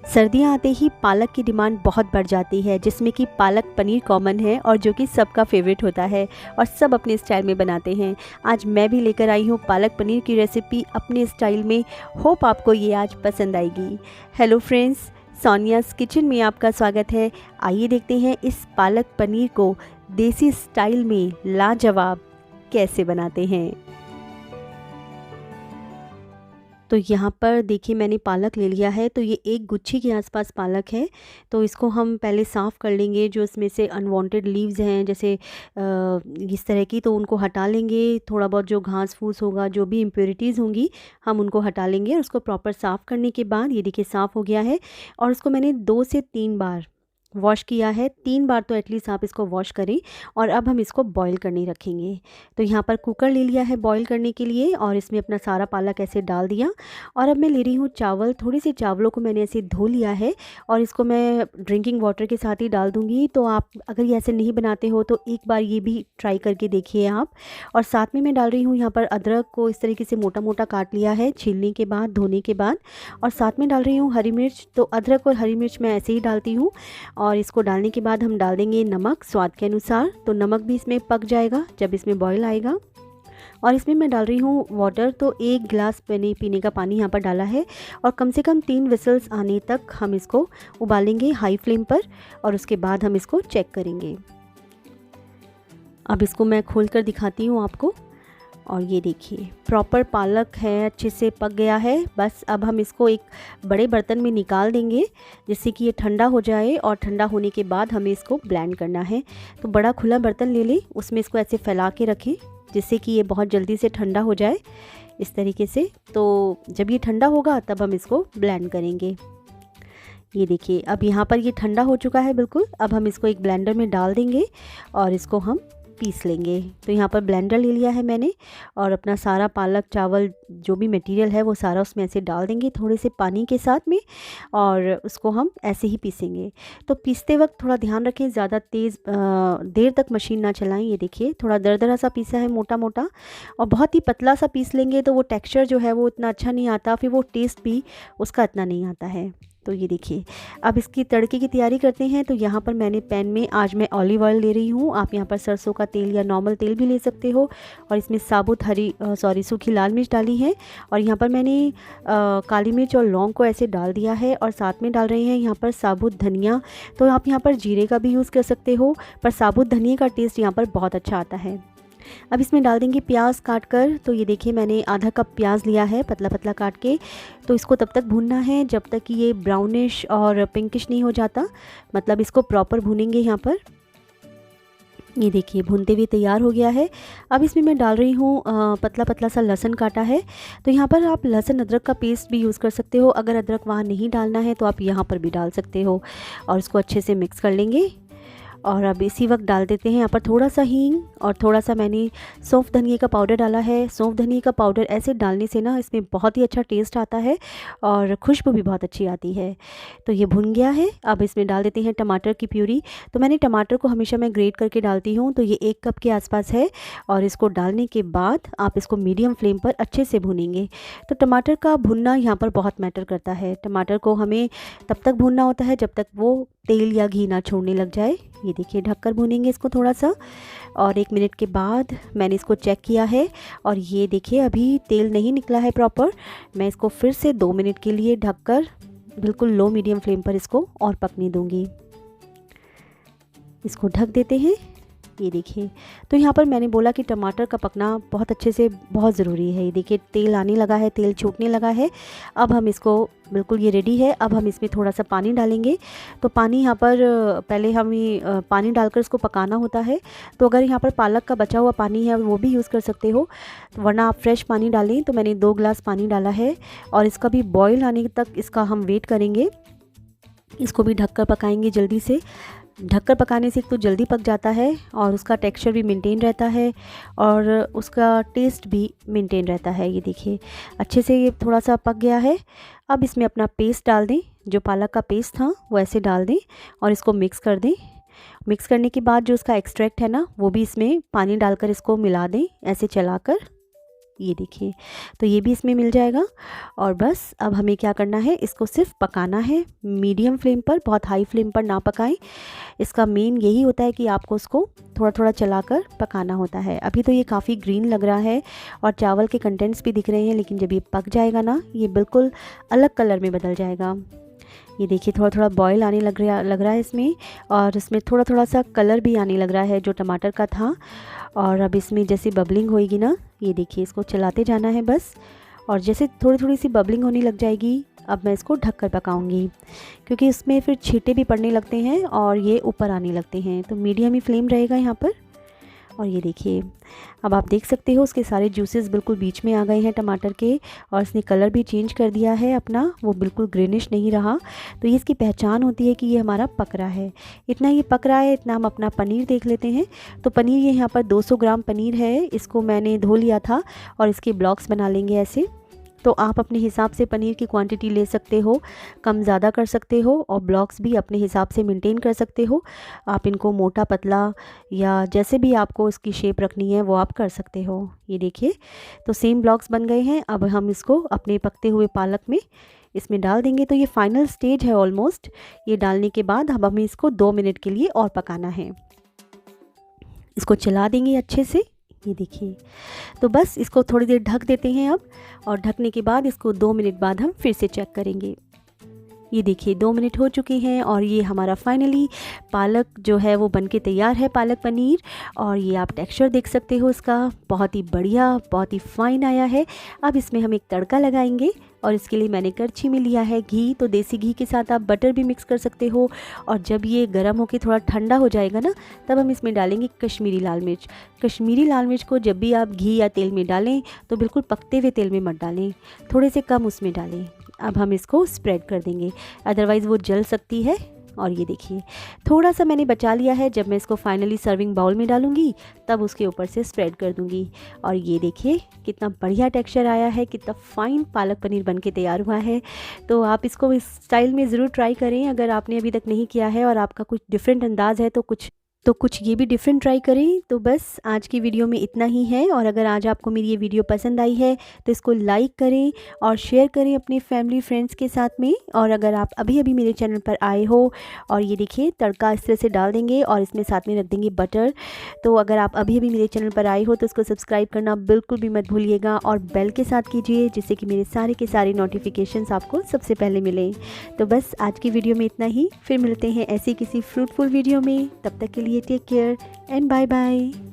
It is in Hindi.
सर्दियाँ आते ही पालक की डिमांड बहुत बढ़ जाती है, जिसमें कि पालक पनीर कॉमन है और जो कि सबका फेवरेट होता है और सब अपने स्टाइल में बनाते हैं। आज मैं भी लेकर आई हूँ पालक पनीर की रेसिपी अपने स्टाइल में। होप आपको ये आज पसंद आएगी। हेलो फ्रेंड्स, सोनियाज़ किचन में आपका स्वागत है। आइए देखते हैं इस पालक पनीर को देसी स्टाइल में लाजवाब कैसे बनाते हैं। तो यहाँ पर देखिए मैंने पालक ले लिया है, तो ये एक गुच्छी के आसपास पालक है। तो इसको हम पहले साफ़ कर लेंगे। जो इसमें से अनवांटेड लीव्स हैं जैसे इस तरह की, तो उनको हटा लेंगे। थोड़ा बहुत जो घास फूस होगा, जो भी इम्प्योरिटीज़ होंगी, हम उनको हटा लेंगे। और उसको प्रॉपर साफ़ करने के बाद ये देखिए साफ़ हो गया है। और उसको मैंने 2 से 3 बार वॉश किया है। 3 बार तो एटलीस्ट आप इसको वॉश करें। और अब हम इसको बॉईल करने रखेंगे। तो यहाँ पर कुकर ले लिया है बॉईल करने के लिए और इसमें अपना सारा पालक ऐसे डाल दिया। और अब मैं ले रही हूँ चावल। थोड़ी सी चावलों को मैंने ऐसे धो लिया है और इसको मैं ड्रिंकिंग वाटर के साथ ही डाल दूँगी। तो आप अगर ये ऐसे नहीं बनाते हो तो एक बार ये भी ट्राई करके देखिए आप। और साथ में मैं डाल रही हूँ यहाँ पर अदरक को इस तरीके से मोटा मोटा काट लिया है, छीलने के बाद, धोने के बाद। और साथ में डाल रही हूँ हरी मिर्च। तो अदरक और हरी मिर्च मैं ऐसे ही डालती हूँ। और इसको डालने के बाद हम डाल देंगे नमक स्वाद के अनुसार। तो नमक भी इसमें पक जाएगा जब इसमें बॉईल आएगा। और इसमें मैं डाल रही हूँ वाटर। तो 1 गिलास मैंने पीने का पानी यहाँ पर डाला है। और कम से कम 3 विसल्स आने तक हम इसको उबालेंगे हाई फ्लेम पर। और उसके बाद हम इसको चेक करेंगे। अब इसको मैं खोल कर दिखाती हूँ आपको। और ये देखिए प्रॉपर पालक है, अच्छे से पक गया है। बस अब हम इसको एक बड़े बर्तन में निकाल देंगे जिससे कि ये ठंडा हो जाए। और ठंडा होने के बाद हमें इसको ब्लेंड करना है। तो बड़ा खुला बर्तन ले लें, उसमें इसको ऐसे फैला के रखें जिससे कि ये बहुत जल्दी से ठंडा हो जाए इस तरीके से। तो जब ये ठंडा होगा तब हम इसको ब्लेंड करेंगे। ये देखिए अब यहाँ पर ये ठंडा हो चुका है बिल्कुल। अब हम इसको एक ब्लेंडर में डाल देंगे और इसको हम पीस लेंगे। तो यहाँ पर ब्लेंडर ले लिया है मैंने और अपना सारा पालक चावल जो भी मटेरियल है वो सारा उसमें ऐसे डाल देंगे थोड़े से पानी के साथ में। और उसको हम ऐसे ही पीसेंगे। तो पीसते वक्त थोड़ा ध्यान रखें, ज़्यादा तेज़ देर तक मशीन ना चलाएं। ये देखिए थोड़ा दरदरा सा पीसा है, मोटा मोटा। और बहुत ही पतला सा पीस लेंगे तो वो टेक्सचर जो है वो इतना अच्छा नहीं आता, फिर वो टेस्ट भी उसका इतना नहीं आता है। तो ये देखिए अब इसकी तड़के की तैयारी करते हैं। तो यहाँ पर मैंने पैन में आज मैं ऑलिव ऑयल ले रही हूँ। आप यहाँ पर सरसों का तेल या नॉर्मल तेल भी ले सकते हो। और इसमें साबुत सूखी लाल मिर्च डाली है। और यहाँ पर मैंने काली मिर्च और लौंग को ऐसे डाल दिया है। और साथ में डाल रहे हैं यहाँ पर साबुत धनिया। तो आप यहाँ पर जीरे का भी यूज़ कर सकते हो, पर साबुत धनिया का टेस्ट यहाँ पर बहुत अच्छा आता है। अब इसमें डाल देंगे प्याज काट कर। तो ये देखिए मैंने आधा कप प्याज लिया है पतला पतला काट के। तो इसको तब तक भूनना है जब तक कि ये ब्राउनिश और पिंकिश नहीं हो जाता, मतलब इसको प्रॉपर भूनेंगे यहाँ पर। ये देखिए भूनते हुए तैयार हो गया है। अब इसमें मैं डाल रही हूँ पतला पतला सा लहसुन काटा है। तो यहाँ पर आप लहसुन अदरक का पेस्ट भी यूज़ कर सकते हो। अगर अदरक वहाँ नहीं डालना है तो आप यहाँ पर भी डाल सकते हो। और इसको अच्छे से मिक्स कर लेंगे। और अब इसी वक्त डाल देते हैं यहाँ पर थोड़ा सा हींग। और थोड़ा सा मैंने सौंफ धनिए का पाउडर डाला है। सौंफ धनिए का पाउडर ऐसे डालने से ना इसमें बहुत ही अच्छा टेस्ट आता है और खुशबू भी बहुत अच्छी आती है। तो ये भुन गया है। अब इसमें डाल देते हैं टमाटर की प्यूरी। तो मैंने टमाटर को हमेशा मैं ग्रेट करके डालती हूँ। तो ये 1 कप के आसपास है। और इसको डालने के बाद आप इसको मीडियम फ्लेम पर अच्छे से भूनेंगे। तो टमाटर का भुनना यहाँ पर बहुत मैटर करता है। टमाटर को हमें तब तक भूनना होता है जब तक वो तेल या घी ना छोड़ने लग जाए। ये देखिए ढककर भूनेंगे इसको थोड़ा सा। और 1 मिनट के बाद मैंने इसको चेक किया है और ये देखिए अभी तेल नहीं निकला है प्रॉपर। मैं इसको फिर से 2 मिनट के लिए ढककर बिल्कुल लो मीडियम फ्लेम पर इसको और पकने दूंगी। इसको ढक देते हैं। ये देखिए तो यहाँ पर मैंने बोला कि टमाटर का पकना बहुत अच्छे से बहुत ज़रूरी है। ये देखिए तेल आने लगा है, तेल छूटने लगा है। अब हम इसको बिल्कुल ये रेडी है। अब हम इसमें थोड़ा सा पानी डालेंगे। तो पानी यहाँ पर पहले हमें पानी डालकर इसको पकाना होता है। तो अगर यहाँ पर पालक का बचा हुआ पानी है वो भी यूज़ कर सकते हो, वरना आप फ्रेश पानी डालें। तो मैंने 2 गिलास पानी डाला है। और इसका भी बॉयल आने तक इसका हम वेट करेंगे। इसको भी ढककर पकाएंगे जल्दी से। ढककर पकाने से एक तो जल्दी पक जाता है और उसका टेक्सचर भी मेंटेन रहता है और उसका टेस्ट भी मेंटेन रहता है। ये देखिए अच्छे से ये थोड़ा सा पक गया है। अब इसमें अपना पेस्ट डाल दें, जो पालक का पेस्ट था वो ऐसे डाल दें और इसको मिक्स कर दें। मिक्स करने के बाद जो उसका एक्सट्रैक्ट है ना वो भी इसमें पानी डालकर इसको मिला दें ऐसे चलाकर। ये देखिए, तो ये भी इसमें मिल जाएगा। और बस अब हमें क्या करना है, इसको सिर्फ पकाना है मीडियम फ्लेम पर, बहुत हाई फ्लेम पर ना पकाएं। इसका मेन यही होता है कि आपको उसको थोड़ा थोड़ा चलाकर पकाना होता है। अभी तो ये काफ़ी ग्रीन लग रहा है और चावल के कंटेंट्स भी दिख रहे हैं, लेकिन जब ये पक जाएगा ना, ये बिल्कुल अलग कलर में बदल जाएगा। ये देखिए थोड़ा थोड़ा बॉयल आने लग रहा है इसमें, और इसमें थोड़ा थोड़ा सा कलर भी आने लग रहा है जो टमाटर का था। और अब इसमें जैसे बबलिंग होएगी ना, ये देखिए इसको चलाते जाना है बस। और जैसे थोड़ी थोड़ी सी बबलिंग होने लग जाएगी, अब मैं इसको ढककर पकाऊंगी, क्योंकि इसमें फिर छींटे भी पड़ने लगते हैं और ये ऊपर आने लगते हैं। तो मीडियम ही फ्लेम रहेगा यहाँ पर। और ये देखिए, अब आप देख सकते हो उसके सारे जूसेस बिल्कुल बीच में आ गए हैं टमाटर के, और इसने कलर भी चेंज कर दिया है अपना, वो बिल्कुल ग्रीनिश नहीं रहा। तो ये इसकी पहचान होती है कि ये हमारा पक रहा है। इतना ये पक रहा है, इतना हम अपना पनीर देख लेते हैं। तो पनीर ये यहाँ पर 200 ग्राम पनीर है, इसको मैंने धो लिया था और इसके ब्लॉक्स बना लेंगे ऐसे। तो आप अपने हिसाब से पनीर की क्वांटिटी ले सकते हो, कम ज़्यादा कर सकते हो, और ब्लॉक्स भी अपने हिसाब से मेंटेन कर सकते हो। आप इनको मोटा पतला या जैसे भी आपको इसकी शेप रखनी है वो आप कर सकते हो। ये देखिए, तो सेम ब्लॉक्स बन गए हैं। अब हम इसको अपने पकते हुए पालक में इसमें डाल देंगे। तो ये फाइनल स्टेज है ऑलमोस्ट। ये डालने के बाद अब हमें इसको 2 मिनट के लिए और पकाना है। इसको चला देंगे अच्छे से। ये देखिए, तो बस इसको थोड़ी देर ढक देते हैं अब, और ढकने के बाद इसको 2 मिनट बाद हम फिर से चेक करेंगे। ये देखिए 2 मिनट हो चुके हैं और ये हमारा फाइनली पालक जो है वो बनके तैयार है, पालक पनीर। और ये आप टेक्सचर देख सकते हो इसका, बहुत ही बढ़िया, बहुत ही फाइन आया है। अब इसमें हम एक तड़का लगाएंगे, और इसके लिए मैंने करछी में लिया है घी। तो देसी घी के साथ आप बटर भी मिक्स कर सकते हो। और जब ये गर्म होकर थोड़ा ठंडा हो जाएगा ना, तब हम इसमें डालेंगे कश्मीरी लाल मिर्च। कश्मीरी लाल मिर्च को जब भी आप घी या तेल में डालें तो बिल्कुल पकते हुए तेल में मत डालें, थोड़े से कम उसमें डालें। अब हम इसको स्प्रेड कर देंगे, अदरवाइज़ वो जल सकती है। और ये देखिए थोड़ा सा मैंने बचा लिया है, जब मैं इसको फाइनली सर्विंग बाउल में डालूंगी तब उसके ऊपर से स्प्रेड कर दूंगी। और ये देखिए कितना बढ़िया टेक्सचर आया है, कितना फ़ाइन पालक पनीर बनके तैयार हुआ है। तो आप इसको इस स्टाइल में ज़रूर ट्राई करें, अगर आपने अभी तक नहीं किया है और आपका कुछ डिफरेंट अंदाज़ है तो कुछ ये भी डिफरेंट ट्राई करें। तो बस आज की वीडियो में इतना ही है। और अगर आज आपको मेरी ये वीडियो पसंद आई है तो इसको लाइक करें और शेयर करें अपने फैमिली फ्रेंड्स के साथ में। और अगर आप अभी अभी मेरे चैनल पर आए हो, और ये देखिए तड़का इस तरह से डाल देंगे और इसमें साथ में रख देंगे बटर। तो अगर आप अभी अभी मेरे चैनल पर आए हो तो इसको सब्सक्राइब करना बिल्कुल भी मत भूलिएगा, और बेल के साथ कीजिए, जिससे कि मेरे सारे के सारे नोटिफिकेशंस आपको सबसे पहले मिलें। तो बस आज की वीडियो में इतना ही, फिर मिलते हैं ऐसी किसी फ्रूटफुल वीडियो में। तब तक के लिए take care and bye bye.